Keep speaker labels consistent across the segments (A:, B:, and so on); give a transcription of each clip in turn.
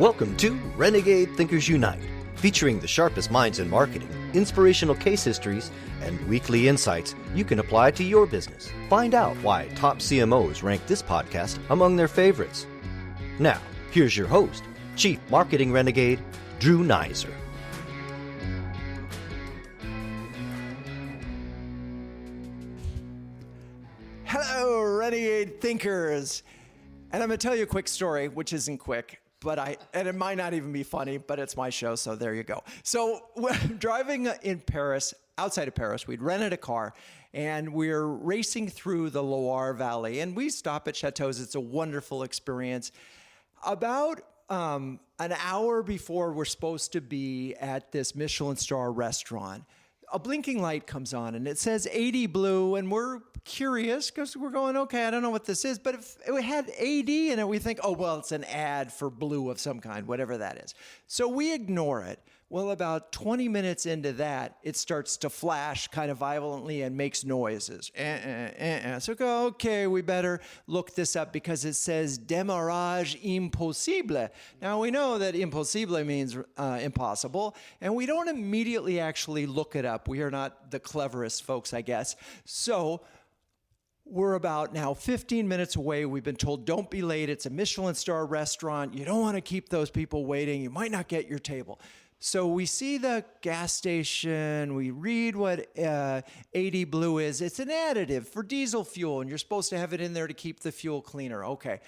A: Welcome to Renegade Thinkers Unite, featuring the sharpest minds in marketing, inspirational case histories, and weekly insights you can apply to your business. Find out why top CMOs rank this podcast among their favorites. Now, here's your host, Chief Marketing Renegade, Drew Nizer.
B: Hello, Renegade Thinkers. And I'm going to tell you a quick story, which isn't quick, and it might not even be funny, but it's my show, so there you go. So we're driving in Paris, outside of Paris, we'd rented a car, and we're racing through the Loire Valley, and we stop at chateaus. It's a wonderful experience. About an hour before we're supposed to be at this Michelin star restaurant, a blinking light comes on and it says 80 blue, and we're curious because we're going, okay, I don't know what this is, but if it had AD in it, we think, oh, well, it's an ad for blue of some kind, whatever that is. So we ignore it. Well, about 20 minutes into that, it starts to flash kind of violently and makes noises. So go, okay, we better look this up because it says démarrage impossible. Now, we know that impossible means impossible, and we don't immediately actually look it up. We are not the cleverest folks, I guess. So we're about now 15 minutes away. We've been told, don't be late. It's a Michelin star restaurant. You don't want to keep those people waiting. You might not get your table. So we see the gas station, we read what 80 blue is. It's an additive for diesel fuel, and you're supposed to have it in there to keep the fuel cleaner. Okay.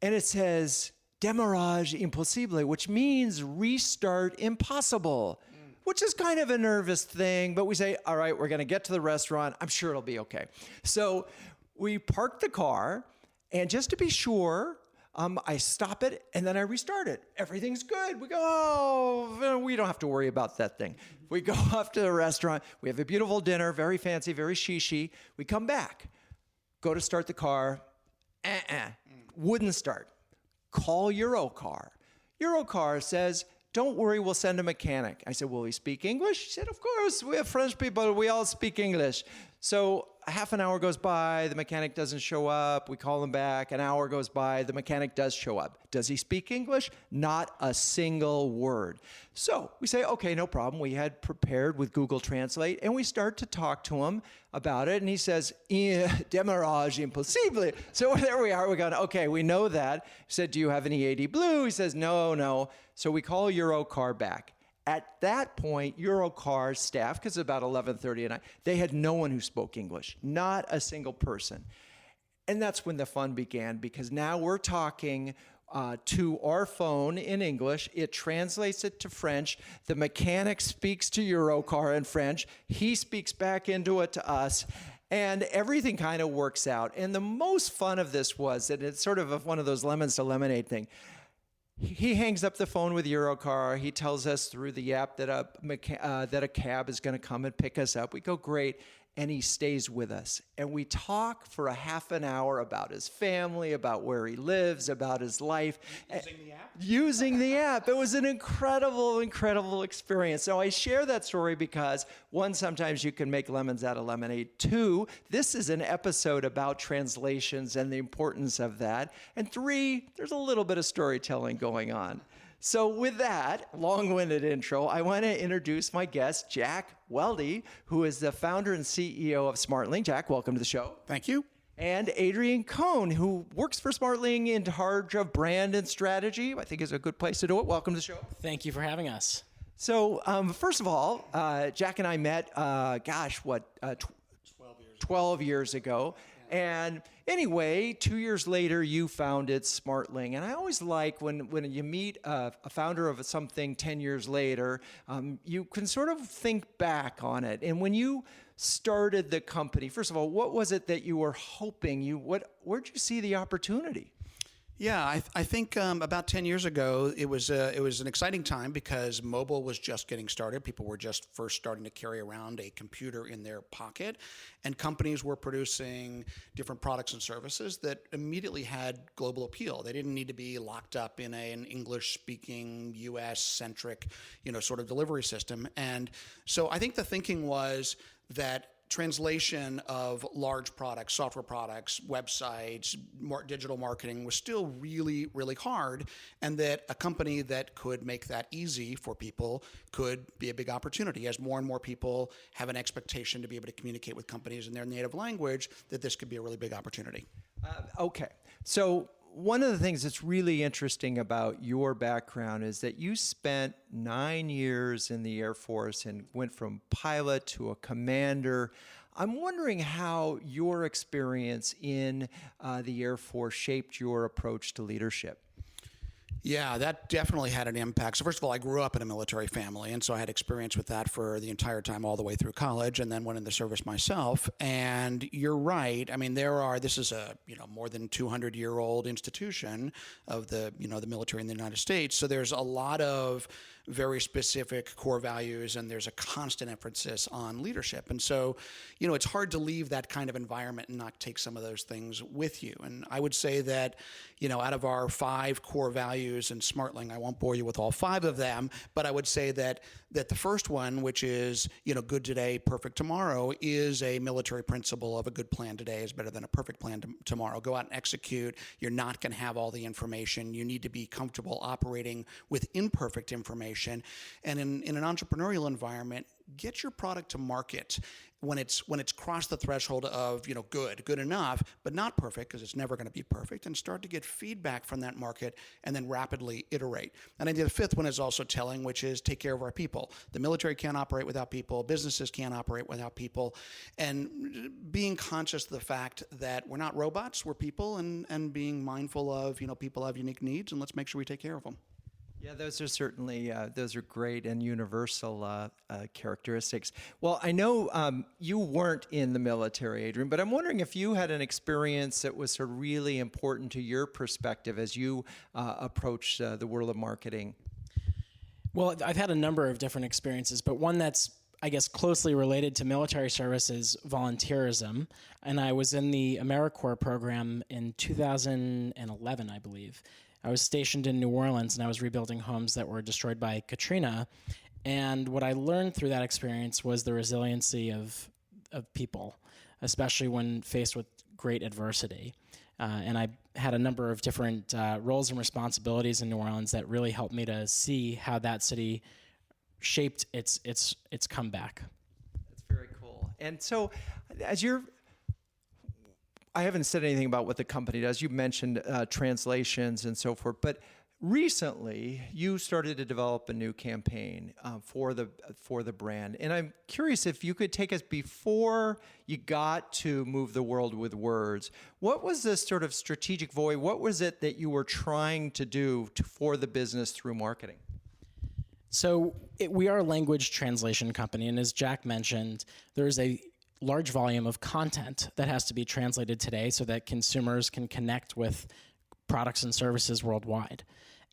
B: And it says démarrage impossible, which means restart impossible, which is kind of a nervous thing, but we say, all right, we're going to get to the restaurant. I'm sure it'll be okay. So we park the car, and just to be sure, I stop it, and then I restart it. Everything's good. We go, oh, we don't have to worry about that thing. We go off to the restaurant. We have a beautiful dinner, very fancy, very shishi. We come back, go to start the car. Wouldn't start. Call Eurocar. Eurocar says, don't worry, we'll send a mechanic. I said, will he speak English? He said, of course, we have French people. We all speak English. So half an hour goes by, the mechanic doesn't show up. We call him back. An hour goes by, the mechanic does show up. Does he speak English? Not a single word. So we say, okay, no problem. We had prepared with Google Translate, and we start to talk to him about it. And he says, démarrage impossible. So there we are. We're going, okay, we know that. He said, do you have any 80 blue? He says, no. So we call Eurocar back. At that point, Eurocar's staff, because it's about 11:30 at night, they had no one who spoke English, not a single person. And that's when the fun began, because now we're talking to our phone in English. It translates it to French. The mechanic speaks to Eurocar in French. He speaks back into it to us. And everything kind of works out. And the most fun of this was that it's sort of one of those lemons to lemonade thing. He hangs up the phone with Eurocar. He tells us through the app that a cab is going to come and pick us up. We go, great. And he stays with us. And we talk for a half an hour about his family, about where he lives, about his life.
C: Using the app?
B: Using the app. It was an incredible, incredible experience. So I share that story because, one, sometimes you can make lemons out of lemonade. Two, this is an episode about translations and the importance of that. And three, there's a little bit of storytelling going on. So with that long-winded intro, I want to introduce my guest, Jack Welde, who is the founder and CEO of Smartling. Jack, welcome to the show.
C: Thank you.
B: And Adrian Cohn, who works for Smartling in charge of brand and strategy. I think is a good place to do it. Welcome to the show.
D: Thank you for having us.
B: So first of all, Jack and I met, 12 years ago. And anyway, 2 years later, you founded Smartling. And I always like when you meet a founder of something 10 years later, you can sort of think back on it. And when you started the company, first of all, what was it that you were hoping? Where'd you see the opportunity?
C: Yeah, I think about 10 years ago, it was an exciting time because mobile was just getting started. People were just first starting to carry around a computer in their pocket, and companies were producing different products and services that immediately had global appeal. They didn't need to be locked up in an English-speaking, US-centric, sort of delivery system. And so I think the thinking was that translation of large products, software products, websites, digital marketing was still really, really hard, and that a company that could make that easy for people could be a big opportunity. As more and more people have an expectation to be able to communicate with companies in their native language, that this could be a really big opportunity.
B: Okay. So one of the things that's really interesting about your background is that you spent 9 years in the Air Force and went from pilot to a commander. I'm wondering how your experience in the Air Force shaped your approach to leadership.
C: Yeah, that definitely had an impact. So first of all, I grew up in a military family, and so I had experience with that for the entire time all the way through college, and then went into service myself. And you're right. I mean, this is a more than 200-year-old institution of the the military in the United States. So there's a lot of very specific core values, and there's a constant emphasis on leadership. And so, it's hard to leave that kind of environment and not take some of those things with you. And I would say that, out of our 5 core values in Smartling, I won't bore you with all 5 of them, but I would say that the first one, which is, good today, perfect tomorrow, is a military principle of a good plan today is better than a perfect plan tomorrow. Go out and execute. You're not going to have all the information. You need to be comfortable operating with imperfect information. And in an entrepreneurial environment, get your product to market when it's crossed the threshold of good enough, but not perfect, because it's never going to be perfect, and start to get feedback from that market and then rapidly iterate. And I think the 5th one is also telling, which is take care of our people. The military can't operate without people. Businesses can't operate without people. And being conscious of the fact that we're not robots, we're people, and being mindful of people have unique needs, and let's make sure we take care of them.
B: Yeah, those are certainly those are great and universal characteristics. Well, I know you weren't in the military, Adrian, but I'm wondering if you had an experience that was sort of really important to your perspective as you approach the world of marketing.
D: Well, I've had a number of different experiences, but one that's, I guess, closely related to military service is volunteerism. And I was in the AmeriCorps program in 2011, I believe. I was stationed in New Orleans, and I was rebuilding homes that were destroyed by Katrina. And what I learned through that experience was the resiliency of people, especially when faced with great adversity. And I had a number of different roles and responsibilities in New Orleans that really helped me to see how that city shaped its comeback.
B: That's very cool. And so, I haven't said anything about what the company does. You mentioned translations and so forth, but recently you started to develop a new campaign for the brand. And I'm curious if you could take us before you got to move the world with words. What was this sort of strategic void? What was it that you were trying to do for the business through marketing?
D: So we are a language translation company, and as Jack mentioned, there's a large volume of content that has to be translated today so that consumers can connect with products and services worldwide.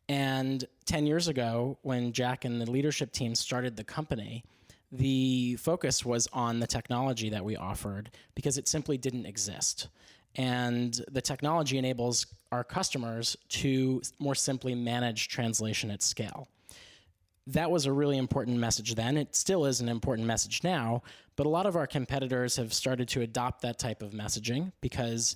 D: And 10 years ago, when Jack and the leadership team started the company, the focus was on the technology that we offered because it simply didn't exist. And the technology enables our customers to more simply manage translation at scale. That was a really important message then. It still is an important message now, but a lot of our competitors have started to adopt that type of messaging because,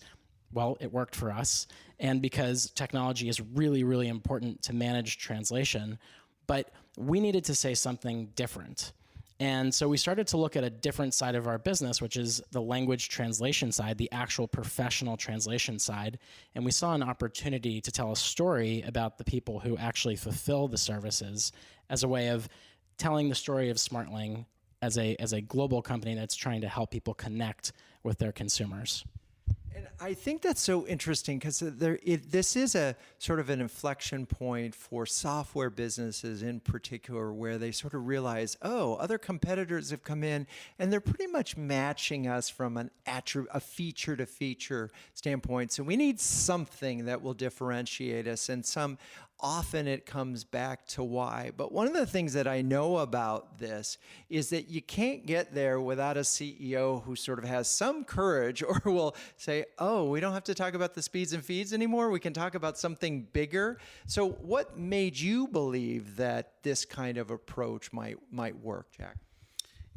D: well, it worked for us, and because technology is really, really important to manage translation. But we needed to say something different. And so we started to look at a different side of our business, which is the language translation side, the actual professional translation side. And we saw an opportunity to tell a story about the people who actually fulfill the services as a way of telling the story of Smartling as a global company that's trying to help people connect with their consumers.
B: And I think that's so interesting because this is a sort of an inflection point for software businesses in particular, where they sort of realize, oh, other competitors have come in and they're pretty much matching us from a feature to feature standpoint. So we need something that will differentiate us, and often it comes back to why. But one of the things that I know about this is that you can't get there without a CEO who sort of has some courage or will say, oh, we don't have to talk about the speeds and feeds anymore. We can talk about something bigger. So what made you believe that this kind of approach might work, Jack?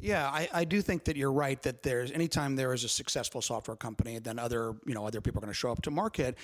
C: Yeah, I do think that you're right that there's anytime there is a successful software company, then other people are going to show up to market.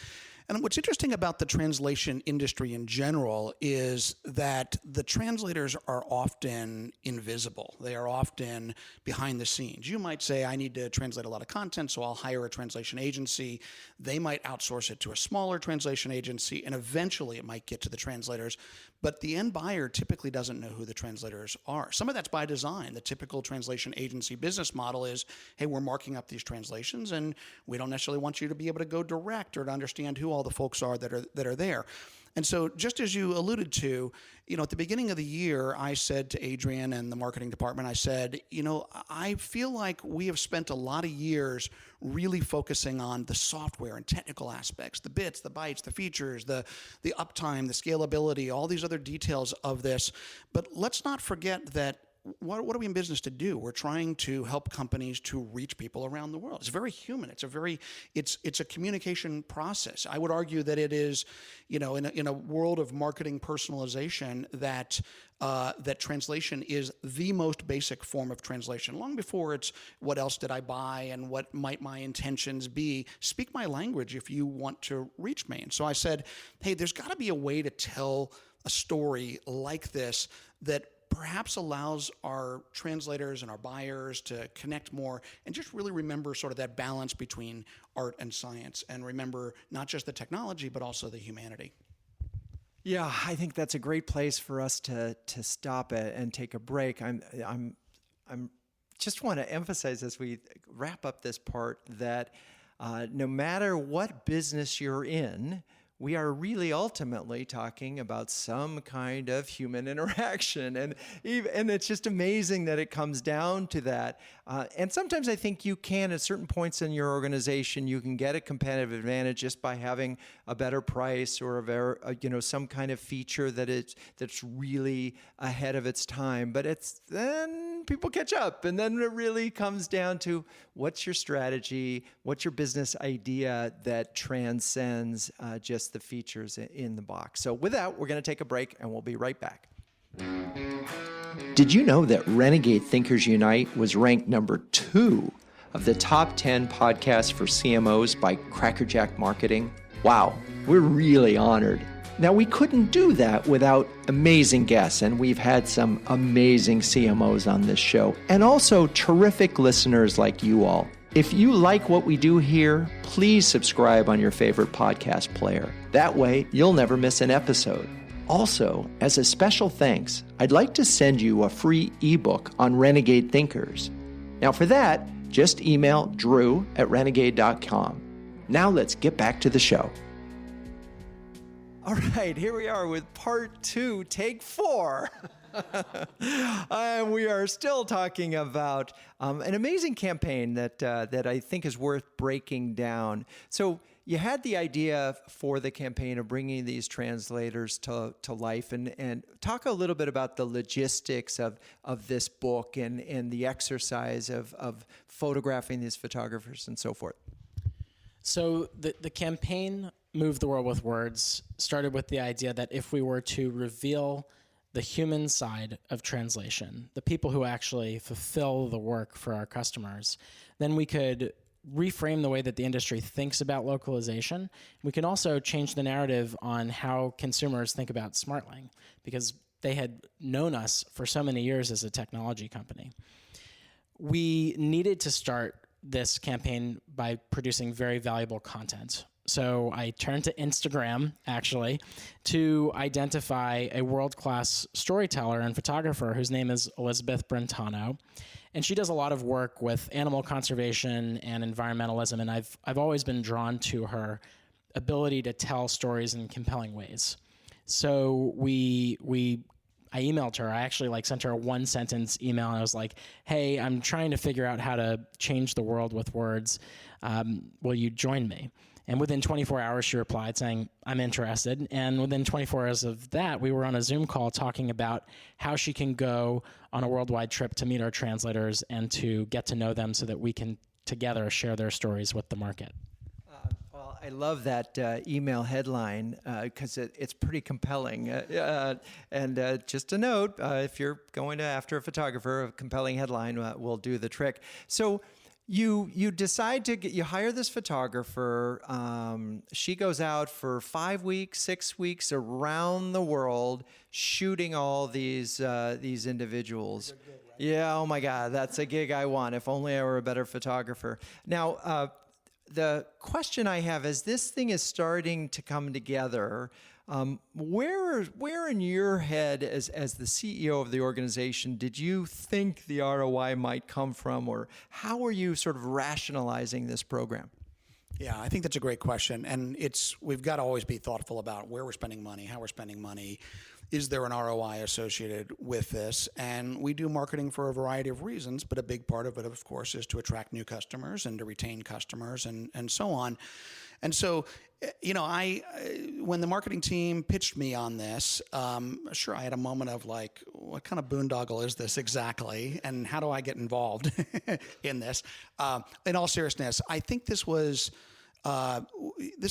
C: And what's interesting about the translation industry in general is that the translators are often invisible. They are often behind the scenes. You might say, I need to translate a lot of content, so I'll hire a translation agency. They might outsource it to a smaller translation agency, and eventually it might get to the translators. But the end buyer typically doesn't know who the translators are. Some of that's by design. The typical translation agency business model is, hey, we're marking up these translations, and we don't necessarily want you to be able to go direct or to understand who all the folks are that are there. And so just as you alluded to, at the beginning of the year, I said to Adrian and the marketing department, I said, I feel like we have spent a lot of years really focusing on the software and technical aspects, the bits, the bytes, the features, the uptime, the scalability, all these other details of this. But let's not forget that what are we in business to do? We're trying to help companies to reach people around the world. It's very human. It's a communication process. I would argue that it is, in a world of marketing personalization, that translation is the most basic form of translation. Long before it's what else did I buy and what might my intentions be, speak my language if you want to reach me. And so I said, hey, there's got to be a way to tell a story like this that perhaps allows our translators and our buyers to connect more and just really remember sort of that balance between art and science, and remember not just the technology, but also the humanity.
B: Yeah, I think that's a great place for us to stop it and take a break. I'm just want to emphasize as we wrap up this part that no matter what business you're in, we are really ultimately talking about some kind of human interaction. And it's just amazing that it comes down to that. And sometimes I think you can, at certain points in your organization, you can get a competitive advantage just by having a better price or some kind of feature that's really ahead of its time. But then people catch up, and then it really comes down to what's your strategy, what's your business idea that transcends just the features in the box. So with that, we're going to take a break, and we'll be right back. Did you know that Renegade Thinkers Unite was ranked number 2 of the top 10 podcasts for CMOs by Crackerjack Marketing? Wow, we're really honored. Now, we couldn't do that without amazing guests, and we've had some amazing CMOs on this show, and also terrific listeners like you all. If you like what we do here, please subscribe on your favorite podcast player. That way, you'll never miss an episode. Also, as a special thanks, I'd like to send you a free ebook on Renegade Thinkers. Now, for that, just email drew@renegade.com. Now let's get back to the show. All right, here we are with part 2, take 4. We are still talking about an amazing campaign that I think is worth breaking down. So you had the idea for the campaign of bringing these translators to life, and talk a little bit about the logistics of this book and the exercise of photographing these photographers and so forth.
D: So the campaign Move the World with Words started with the idea that if we were to reveal the human side of translation, the people who actually fulfill the work for our customers, then we could reframe the way that the industry thinks about localization. We can also change the narrative on how consumers think about Smartling, because they had known us for so many years as a technology company. We needed to start this campaign by producing very valuable content. So I turned to Instagram, actually, to identify a world-class storyteller and photographer whose name is Elizabeth Brentano. And she does a lot of work with animal conservation and environmentalism, and I've always been drawn to her ability to tell stories in compelling ways. So I emailed her. I actually sent her a 1-sentence email, and I was like, hey, I'm trying to figure out how to change the world with words. Will you join me? And within 24 hours, she replied saying, I'm interested. And within 24 hours of that, we were on a Zoom call talking about how she can go on a worldwide trip to meet our translators and to get to know them so that we can together share their stories with the market.
B: Well, I love that email headline because it's pretty compelling. And just a note, if you're going after a photographer, a compelling headline will do the trick. So you decide you hire this photographer. She goes out for 5 weeks, 6 weeks around the world shooting all these individuals. Gig, right? Yeah, oh my God, that's a gig I want. If only I were a better photographer. Now, the question I have is, this thing is starting to come together. Where in your head, as the CEO of the organization, did you think the ROI might come from, or how are you sort of rationalizing this program?
C: Yeah, I think that's a great question, and we've got to always be thoughtful about where we're spending money, how we're spending money. Is there an ROI associated with this? And we do marketing for a variety of reasons, but a big part of it, of course, is to attract new customers and to retain customers and so on. And so, when the marketing team pitched me on this, sure, I had a moment of like, what kind of boondoggle is this exactly? And how do I get involved in this? In all seriousness, I think this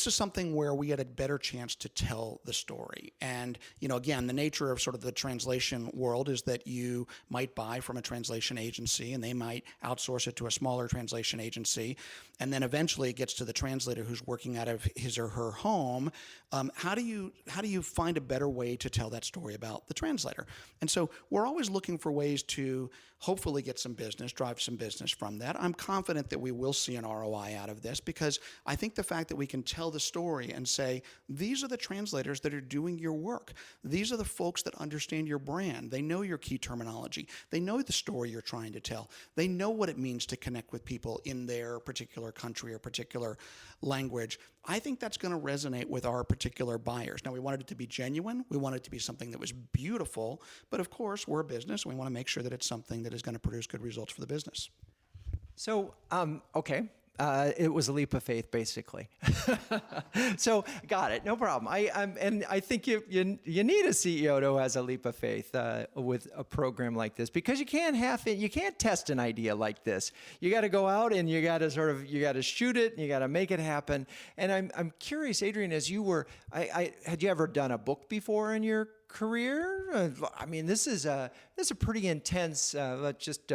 C: is something where we had a better chance to tell the story. And, again, the nature of sort of the translation world is that you might buy from a translation agency and they might outsource it to a smaller translation agency. And then eventually it gets to the translator who's working out of his or her home. How do you find a better way to tell that story about the translator? And so we're always looking for ways to hopefully get some business, drive some business from that. I'm confident that we will see an ROI out of this, because I think the fact that we can tell the story and say, these are the translators that are doing your work. These are the folks that understand your brand. They know your key terminology. They know the story you're trying to tell. They know what it means to connect with people in their particular country or particular language. I think that's going to resonate with our particular buyers. Now, we wanted it to be genuine. We wanted it to be something that was beautiful. But of course, we're a business. We want to make sure that it's something that is going to produce good results for the business.
B: So, okay. It was a leap of faith, basically. So, got it. No problem. I think you need a CEO who has a leap of faith with a program like this, because you can't test an idea like this. You got to go out and you got to shoot it and you got to make it happen. And I'm curious, Adrian, as you were, had you ever done a book before in your career? I mean, this is a pretty intense. Let's just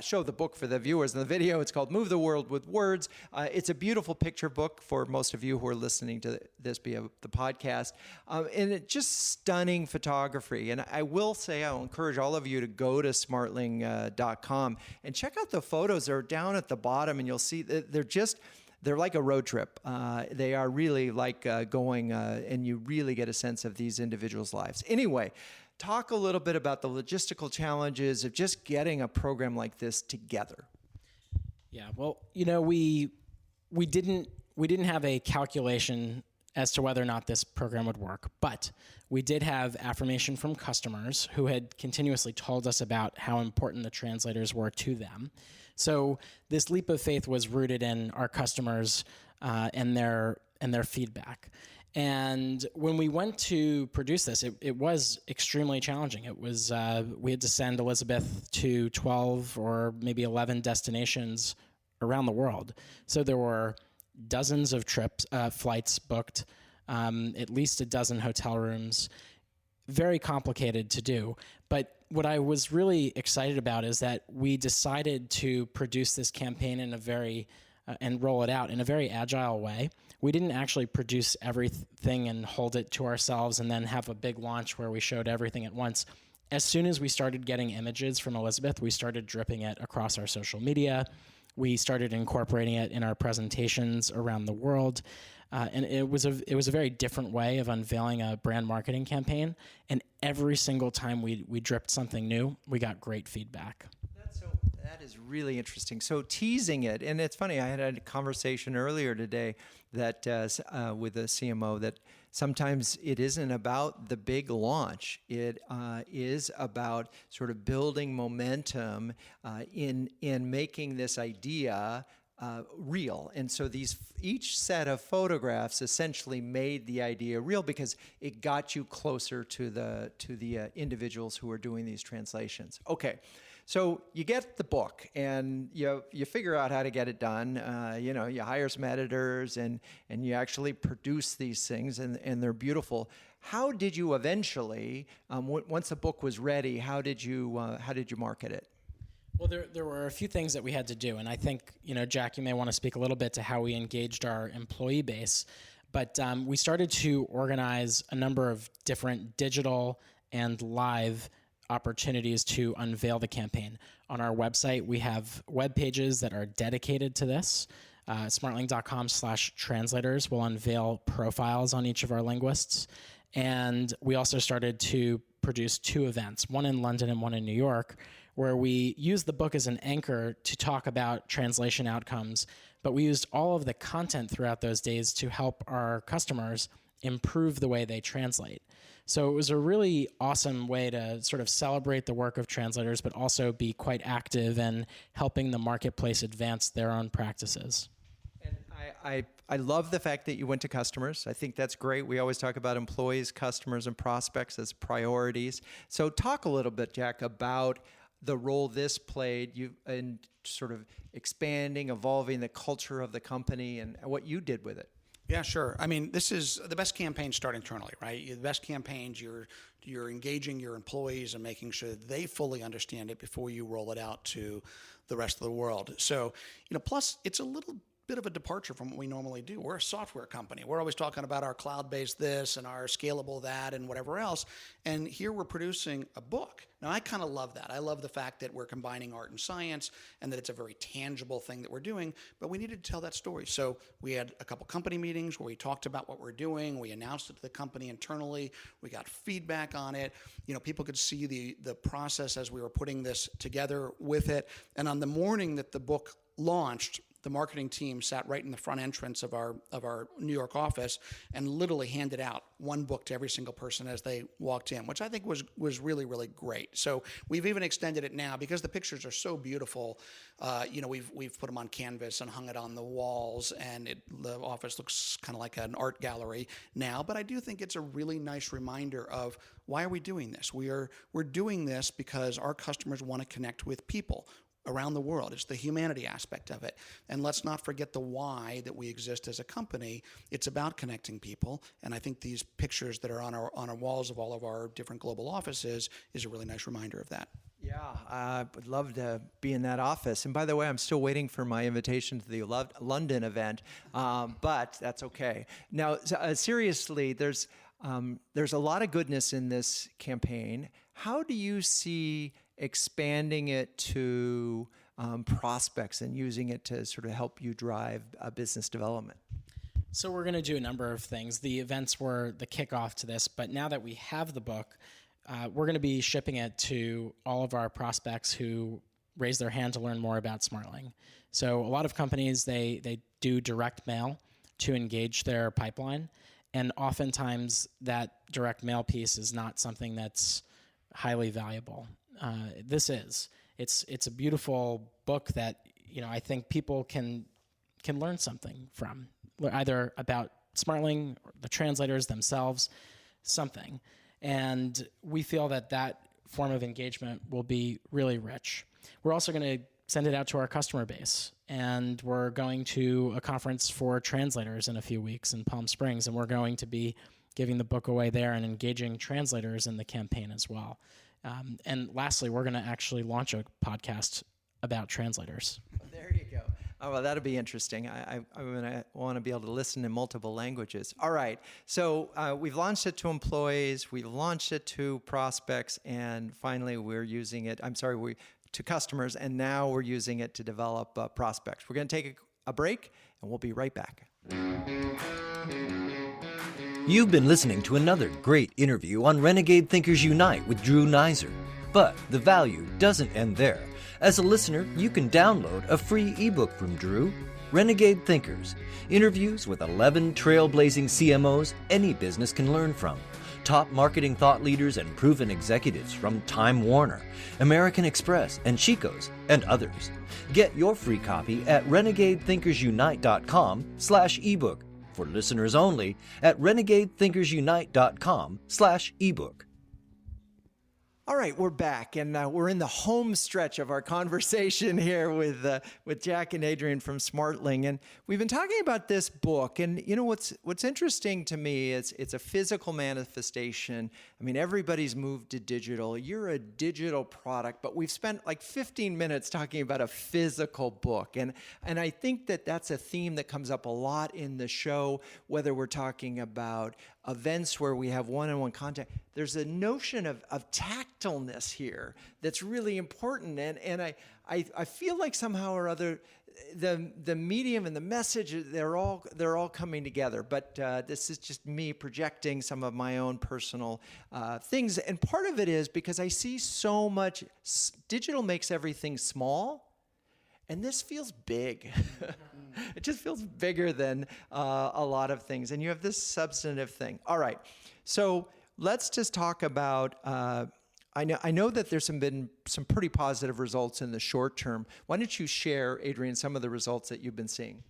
B: show the book for the viewers in the video. It's called Move the World with Words. It's a beautiful picture book for most of you who are listening to this via the podcast, and it's just stunning photography. And I will say, I'll encourage all of you to go to smartling.com and check out the photos. They're down at the bottom, and you'll see that they're like a road trip. They are really like going, and you really get a sense of these individuals' lives. Anyway, talk a little bit about the logistical challenges of just getting a program like this together.
D: Yeah, well, we didn't have a calculation as to whether or not this program would work, but we did have affirmation from customers who had continuously told us about how important the translators were to them. So this leap of faith was rooted in our customers and their feedback. And when we went to produce this, it was extremely challenging. It was we had to send Elizabeth to 12 or maybe 11 destinations around the world. So there were dozens of flights booked, at least a dozen hotel rooms. Very complicated to do. But what I was really excited about is that we decided to produce this campaign in a very and roll it out in a very agile way. We didn't actually produce everything and hold it to ourselves and then have a big launch where we showed everything at once. As soon as we started getting images from Elizabeth, we started dripping it across our social media. We started incorporating it in our presentations around the world. And it was a very different way of unveiling a brand marketing campaign. And every single time we dripped something new, we got great feedback.
B: That is really interesting. So teasing it, and it's funny, I had a conversation earlier today that with a CMO that sometimes it isn't about the big launch. It is about sort of building momentum in making this idea real. And so each set of photographs essentially made the idea real because it got you closer to the individuals who are doing these translations. Okay. So you get the book, and you figure out how to get it done. You hire some editors, and you actually produce these things, and they're beautiful. How did you eventually, once the book was ready, how did you market it?
D: Well, there were a few things that we had to do, and I think, Jack, you may want to speak a little bit to how we engaged our employee base, but we started to organize a number of different digital and live opportunities to unveil the campaign. On our website, we have web pages that are dedicated to this. Smartling.com/translators will unveil profiles on each of our linguists, and we also started to produce 2 events, one in London and one in New York, where we used the book as an anchor to talk about translation outcomes, but we used all of the content throughout those days to help our customers improve the way they translate. So it was a really awesome way to sort of celebrate the work of translators, but also be quite active in helping the marketplace advance their own practices.
B: And I love the fact that you went to customers. I think that's great. We always talk about employees, customers, and prospects as priorities. So talk a little bit, Jack, about the role this played in sort of expanding, evolving the culture of the company, and what you did with it.
C: Yeah, sure. I mean, this is the best campaigns start internally, right? The best campaigns, you're engaging your employees and making sure that they fully understand it before you roll it out to the rest of the world. So, plus it's a little bit of a departure from what we normally do. We're a software company. We're always talking about our cloud-based this and our scalable that and whatever else. And here we're producing a book. Now, I kind of love that. I love the fact that we're combining art and science and that it's a very tangible thing that we're doing, but we needed to tell that story. So we had a couple company meetings where we talked about what we're doing. We announced it to the company internally. We got feedback on it. People could see the process as we were putting this together with it. And on the morning that the book launched, the marketing team sat right in the front entrance of our New York office and literally handed out one book to every single person as they walked in, which I think was really, really great. So we've even extended it now because the pictures are so beautiful. We've put them on canvas and hung it on the walls, and the office looks kind of like an art gallery now. But I do think it's a really nice reminder of why are we doing this? We're doing this because our customers want to connect with people around the world. It's the humanity aspect of it. And let's not forget the why that we exist as a company. It's about connecting people. And I think these pictures that are on our walls of all of our different global offices is a really nice reminder of that.
B: Yeah, I would love to be in that office. And by the way, I'm still waiting for my invitation to the London event, but that's okay. Now, seriously, there's a lot of goodness in this campaign. How do you see expanding it to prospects and using it to sort of help you drive business development?
D: So we're going to do a number of things. The events were the kickoff to this, but now that we have the book, we're going to be shipping it to all of our prospects who raise their hand to learn more about Smartling. So a lot of companies, they do direct mail to engage their pipeline, and oftentimes that direct mail piece is not something that's highly valuable. This is. It's a beautiful book that I think people can learn something from, either about Smartling, or the translators themselves, something. And we feel that form of engagement will be really rich. We're also going to send it out to our customer base, and we're going to a conference for translators in a few weeks in Palm Springs, and we're going to be giving the book away there and engaging translators in the campaign as well. And lastly, we're going to actually launch a podcast about translators.
B: There you go. Oh, well, that'll be interesting. I'm going to want to be able to listen in multiple languages. All right. So we've launched it to employees. We've launched it to prospects. And finally, we're using it, to customers. And now we're using it to develop prospects. We're going to take a break, and we'll be right back.
A: You've been listening to another great interview on Renegade Thinkers Unite with Drew Neiser. But the value doesn't end there. As a listener, you can download a free ebook from Drew, Renegade Thinkers, interviews with 11 trailblazing CMOs any business can learn from. Top marketing thought leaders and proven executives from Time Warner, American Express, and Chico's, and others. Get your free copy at renegadethinkersunite.com/ebook. For listeners only at renegadethinkersunite.com/ebook.
B: All right, we're back, and we're in the home stretch of our conversation here with Jack and Adrian from Smartling, and we've been talking about this book. And you know what's interesting to me is it's a physical manifestation. I mean, everybody's moved to digital. You're a digital product, but we've spent like 15 minutes talking about a physical book, and I think that's a theme that comes up a lot in the show, whether we're talking about events where we have one-on-one contact. There's a notion of tactileness here that's really important, and I feel like somehow or other the medium and the message, they're all coming together. But this is just me projecting some of my own personal things, and part of it is because I see so much digital makes everything small, and this feels big. It just feels bigger than a lot of things. And you have this substantive thing. All right. So let's just talk about, I know that there's been some pretty positive results in the short term. Why don't you share, Adrian, some of the results that you've been seeing?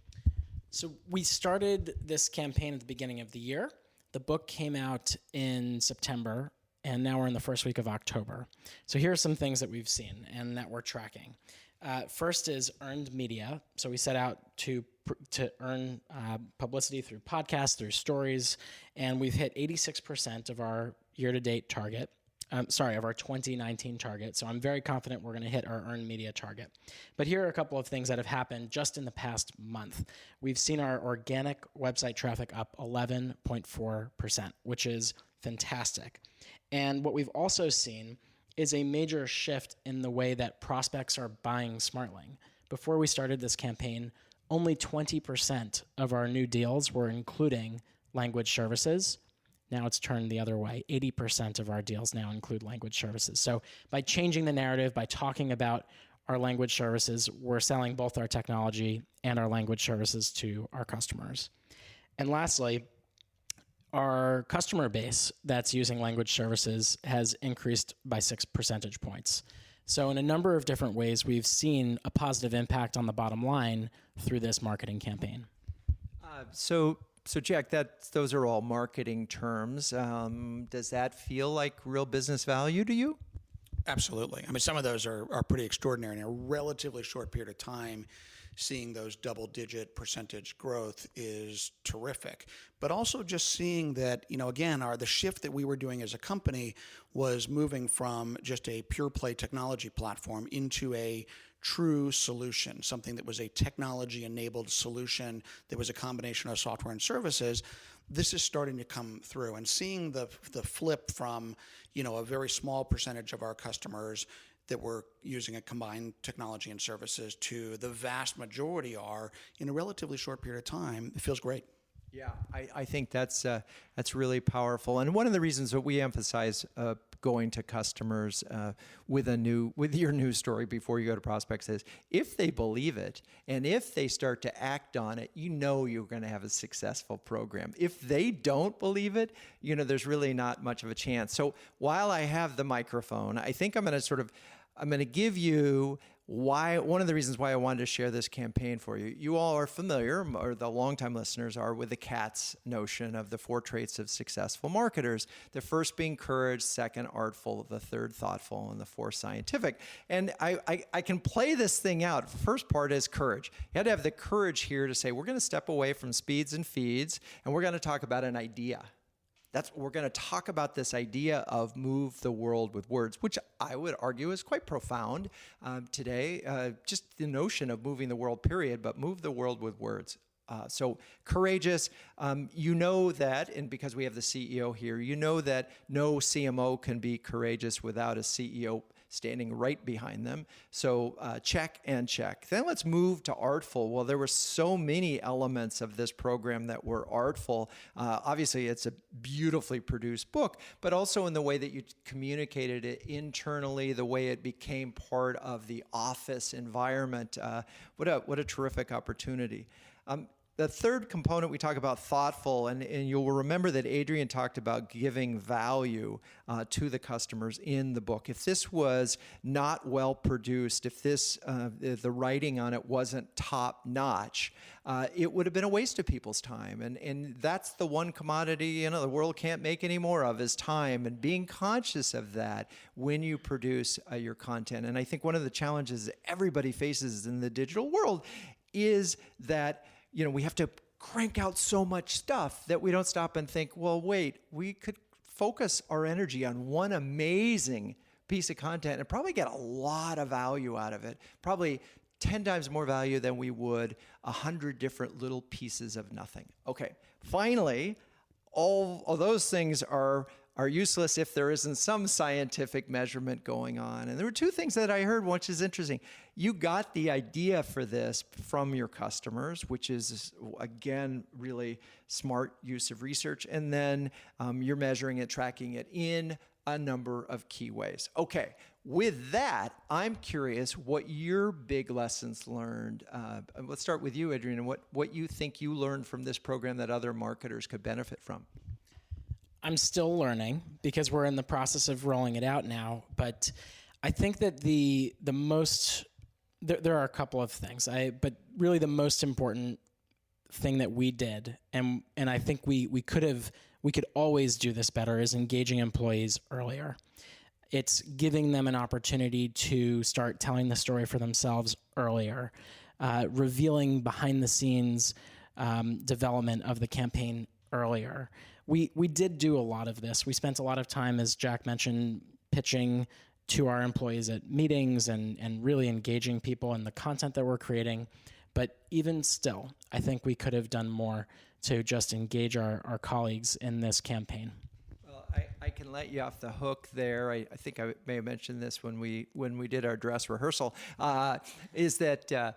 D: So we started this campaign at the beginning of the year. The book came out in September, and now we're in the first week of October. So here are some things that we've seen and that we're tracking. First is earned media. So we set out to earn publicity through podcasts, through stories, and we've hit 86% of our year-to-date target. Of our 2019 target. So I'm very confident we're going to hit our earned media target. But here are a couple of things that have happened just in the past month. We've seen our organic website traffic up 11.4%, which is fantastic. And what we've also seen is a major shift in the way that prospects are buying Smartling. Before we started this campaign, only 20% of our new deals were including language services. Now it's turned the other way. 80% of our deals now include language services. So by changing the narrative, by talking about our language services, we're selling both our technology and our language services to our customers. And lastly, our customer base that's using language services has increased by 6 percentage points. So in a number of different ways, we've seen a positive impact on the bottom line through this marketing campaign.
B: So Jack, those are all marketing terms. Does that feel like real business value to you?
C: Absolutely. I mean, some of those are pretty extraordinary in a relatively short period of time. Seeing those double-digit percentage growth is terrific. But also just seeing that, again, the shift that we were doing as a company was moving from just a pure play technology platform into a true solution, something that was a technology-enabled solution that was a combination of software and services. This is starting to come through, and seeing the flip from, a very small percentage of our customers that were using a combined technology and services to the vast majority are in a relatively short period of time, it feels great.
B: Yeah, I think that's really powerful. And one of the reasons that we emphasize going to customers with your news story before you go to prospects is if they believe it and if they start to act on it, you're going to have a successful program. If they don't believe it, there's really not much of a chance. So while I have the microphone, I think I'm going to give you one of the reasons why I wanted to share this campaign for you. You all are familiar, or the longtime listeners are, with the CATS notion of the 4 traits of successful marketers. The first being courage, second artful, the third thoughtful, and the fourth scientific. And I can play this thing out. The first part is courage. You had to have the courage here to say, we're going to step away from speeds and feeds, and we're going to talk about an idea. We're going to talk about this idea of move the world with words, which I would argue is quite profound today. Just the notion of moving the world, period, but move the world with words. So courageous, that, and because we have the CEO here, that no CMO can be courageous without a CEO standing right behind them. So check and check. Then let's move to artful. Well, there were so many elements of this program that were artful. Obviously, it's a beautifully produced book, but also in the way that you communicated it internally, the way it became part of the office environment. What a terrific opportunity. The third component we talk about thoughtful, and you'll remember that Adrian talked about giving value to the customers in the book. If this was not well produced, if the writing on it wasn't top notch, it would have been a waste of people's time. And that's the one commodity the world can't make any more of is time, and being conscious of that when you produce your content. And I think one of the challenges that everybody faces in the digital world is that we have to crank out so much stuff that we don't stop and think, well, wait, we could focus our energy on one amazing piece of content and probably get a lot of value out of it, probably 10 times more value than we would 100 different little pieces of nothing. Okay, finally, all of those things are useless if there isn't some scientific measurement going on. And there were two things that I heard, which is interesting. You got the idea for this from your customers, which is, again, really smart use of research. And then you're measuring it, tracking it in a number of key ways. Okay, with that, I'm curious what your big lessons learned. Let's start with you, Adrian, and what you think you learned from this program that other marketers could benefit from.
D: I'm still learning because we're in the process of rolling it out now. But I think that there are a couple of things. But really the most important thing that we did, and I think we could always do this better, is engaging employees earlier. It's giving them an opportunity to start telling the story for themselves earlier, revealing behind the scenes development of the campaign earlier. We did do a lot of this. We spent a lot of time, as Jack mentioned, pitching to our employees at meetings and really engaging people in the content that we're creating. But even still, I think we could have done more to just engage our colleagues in this campaign.
B: Well, I can let you off the hook there. I think I may have mentioned this when we did our dress rehearsal, is that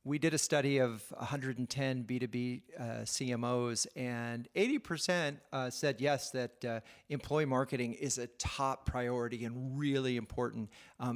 B: we did a study of 110 B2B CMOs, and 80% said yes, that employee marketing is a top priority and really important,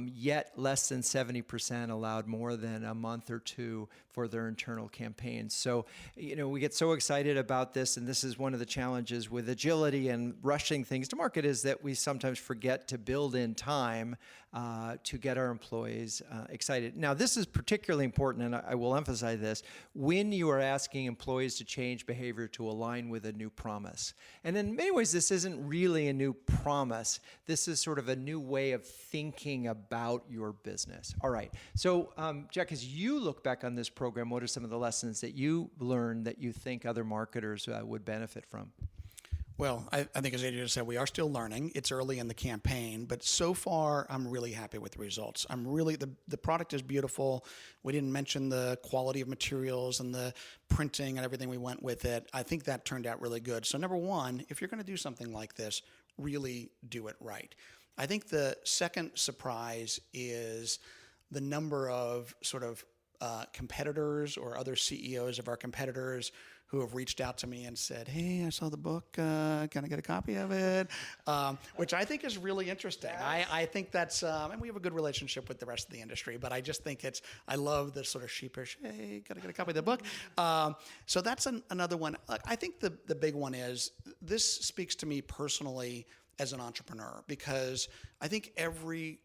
B: yet less than 70% allowed more than a month or two for their internal campaigns. So, we get so excited about this, and this is one of the challenges with agility and rushing things to market, is that we sometimes forget to build in time to get our employees excited. Now, this is particularly important, and I will emphasize this, when you are asking employees to change behavior to align with a new promise. And in many ways, this isn't really a new promise. This is sort of a new way of thinking about your business. All right. So, Jack, as you look back on this program, what are some of the lessons that you learned that you think other marketers would benefit from?
C: Well, I think as Adrian said, we are still learning. It's early in the campaign, but so far I'm really happy with the results. The product is beautiful. We didn't mention the quality of materials and the printing and everything we went with it. I think that turned out really good. So number one, if you're going to do something like this, really do it right. I think the second surprise is the number of sort of competitors or other CEOs of our competitors who have reached out to me and said, hey, I saw the book, can I get a copy of it? Which I think is really interesting. I think that's, and we have a good relationship with the rest of the industry, but I just think I love the sort of sheepish, hey, got to get a copy of the book. So that's another one. I think the big one is, this speaks to me personally as an entrepreneur, because I think every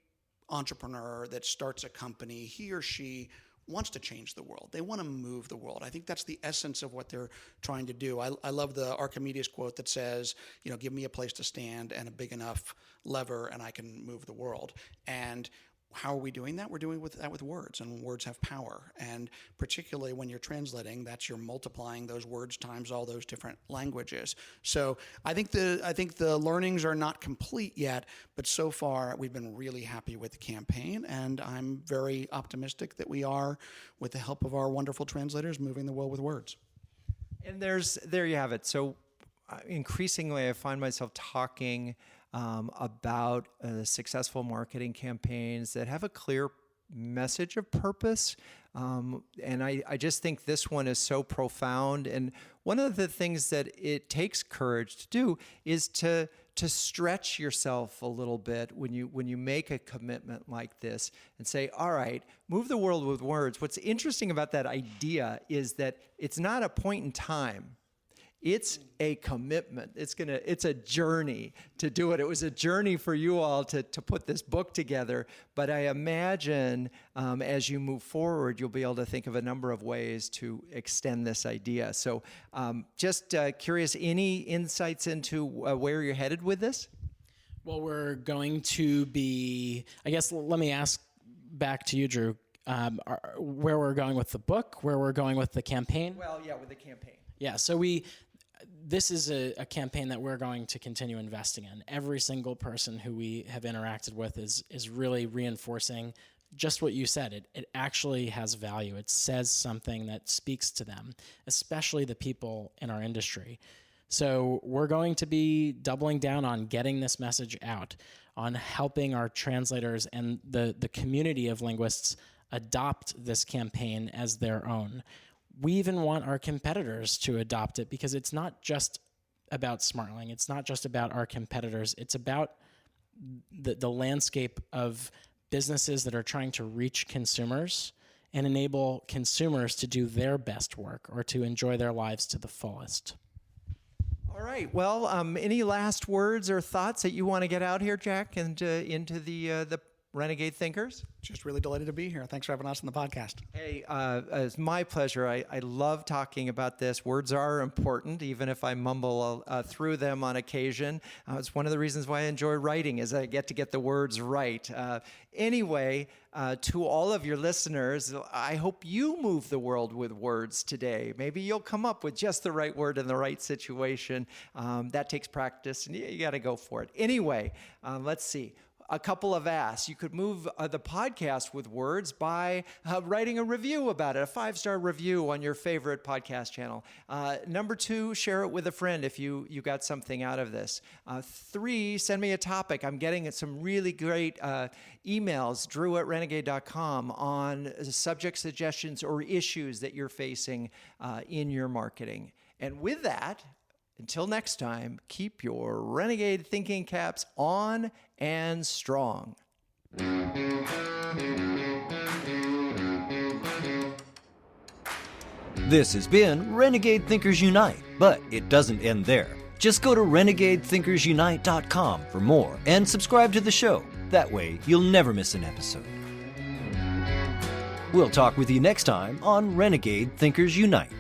C: entrepreneur that starts a company, he or she wants to change the world. They want to move the world. I think that's the essence of what they're trying to do. I love the Archimedes quote that says, give me a place to stand and a big enough lever and I can move the world. And how are we doing that? We're doing that with words, and words have power. And particularly when you're translating, you're multiplying those words times all those different languages. So I think the learnings are not complete yet, but so far we've been really happy with the campaign, and I'm very optimistic that we are, with the help of our wonderful translators, moving the world with words.
B: And there you have it. So increasingly I find myself talking about successful marketing campaigns that have a clear message of purpose. And I just think this one is so profound. And one of the things that it takes courage to do is to stretch yourself a little bit when you make a commitment like this and say, all right, move the world with words. What's interesting about that idea is that it's not a point in time. It's a commitment. It's a journey to do it. It was a journey for you all to put this book together. But I imagine as you move forward, you'll be able to think of a number of ways to extend this idea. So just curious, any insights into where you're headed with this?
D: Well, we're going to be, I guess, let me ask back to you, Drew, where we're going with the book, where we're going with the campaign.
B: Well, yeah, with the campaign.
D: Yeah, so this is a campaign that we're going to continue investing in. Every single person who we have interacted with is really reinforcing just what you said. It actually has value. It says something that speaks to them, especially the people in our industry. So we're going to be doubling down on getting this message out, on helping our translators and the community of linguists adopt this campaign as their own. We even want our competitors to adopt it because it's not just about Smartling. It's not just about our competitors. It's about the landscape of businesses that are trying to reach consumers and enable consumers to do their best work or to enjoy their lives to the fullest.
B: All right. Well, any last words or thoughts that you want to get out here, Jack, and into the Renegade Thinkers?
C: Just really delighted to be here. Thanks for having us on the podcast.
B: Hey, it's my pleasure. I love talking about this. Words are important, even if I mumble through them on occasion. It's one of the reasons why I enjoy writing, is I get to get the words right. Anyway, to all of your listeners, I hope you move the world with words today. Maybe you'll come up with just the right word in the right situation. That takes practice, and you got to go for it. Anyway, let's see. A couple of asks. You could move the podcast with words by writing a review about it, a 5-star review on your favorite podcast channel. Number 2, share it with a friend if you got something out of this. 3, send me a topic. I'm getting some really great emails, drew@renegade.com, on subject suggestions or issues that you're facing in your marketing. And with that, until next time, keep your Renegade thinking caps on and strong.
A: This has been Renegade Thinkers Unite, but it doesn't end there. Just go to renegadethinkersunite.com for more and subscribe to the show. That way, you'll never miss an episode. We'll talk with you next time on Renegade Thinkers Unite.